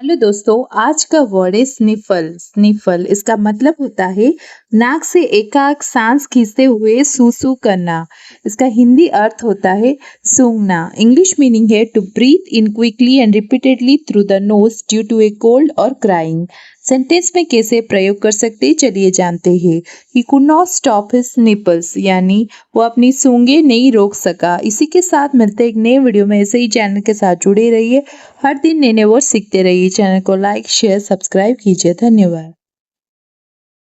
Hello दोस्तों, आज का वर्ड है स्निफल। स्निफल इसका मतलब होता है नाक से एकाएक सांस खींचते हुए सूसू करना। इसका हिंदी अर्थ होता है सूंघना। इंग्लिश मीनिंग है to breathe in quickly and repeatedly through the nose due to a cold और क्राइंग। सेंटेंस में कैसे प्रयोग कर सकते चलिए जानते हैं। He could not stop his sniffles, यानी वो अपनी सूंघें नहीं रोक सका। इसी के साथ मिलते हैं एक नए वीडियो में। ऐसे ही चैनल के साथ जुड़े रहिए, हर दिन नए नए वर्ड सीखते रहिए। चैनल को लाइक शेयर सब्सक्राइब कीजिए। धन्यवाद।